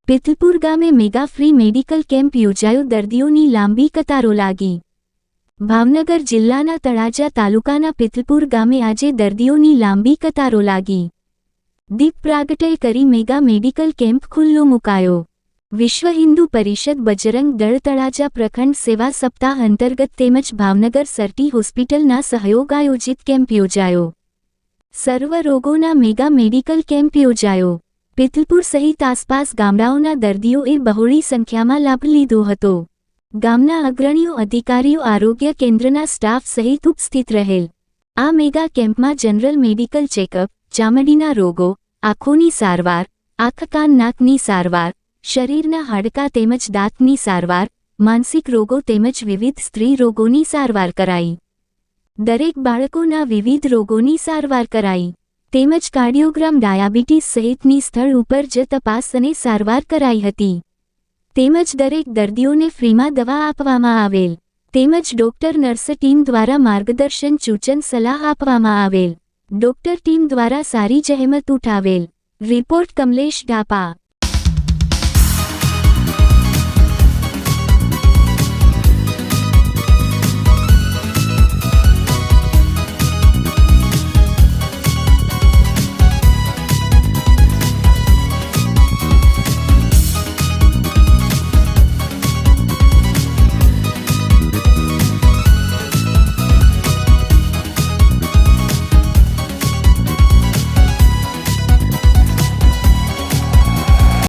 પિથલપુર ગામે mega free medical camp યોજાયો, દર્દીઓની લાંબી કતારો લાગી। ભાવનગર જિલ્લાના તળાજા તાલુકાના પિથલપુર ગામે આજે દર્દીઓની લાંબી કતારો લાગી। દીપ પ્રાગટય કરી મેગા મેડિકલ કેમ્પ ખુલ્લો મુકાયો। વિશ્વ હિન્દુ પરિષદ બજરંગ દળ તળાજા પ્રખંડ સેવા સપ્તાહ અંતર્ગત તેમજ ભાવનગર સરટી હોસ્પિટલના સહયોગ આયોજિત કેમ્પ યોજાયો। સર્વ રોગોના મેગા મેડિકલ કેમ્પ યોજાયો। પિથલપુર સહિત આસપાસ ગામડાઓના દર્દીઓએ બહોળી સંખ્યામાં લાભ લીધો હતો। ગામના અગ્રણીઓ, અધિકારીઓ, આરોગ્ય કેન્દ્રના સ્ટાફ સહિત ઉપસ્થિત રહેલ। આ મેગા કેમ્પમાં જનરલ મેડિકલ ચેકઅપ, ચામડીના રોગો, આંખોની સારવાર, આંખ કાન નાકની સારવાર, શરીરના હાડકાં તેમજ દાંતની સારવાર, માનસિક રોગો તેમજ વિવિધ સ્ત્રી રોગોની સારવાર કરાઈ। દરેક બાળકોના વિવિધ રોગોની સારવાર કરાઈ તેમજ કાર્ડિયોગ્રામ, ડાયાબિટીસ સહિતની સ્થળ ઉપર જ તપાસ અને સારવાર કરાઈ હતી। તેમજ દરેક દર્દીઓને ફ્રીમાં દવા આપવામાં આવેલ તેમજ ડોક્ટર નર્સ ટીમ દ્વારા માર્ગદર્શન, સૂચન, સલાહ આપવામાં આવેલ। ડોક્ટર ટીમ દ્વારા સારી જહેમત ઉઠાવેલ। રિપોર્ટ કમલેશ ઢાપા।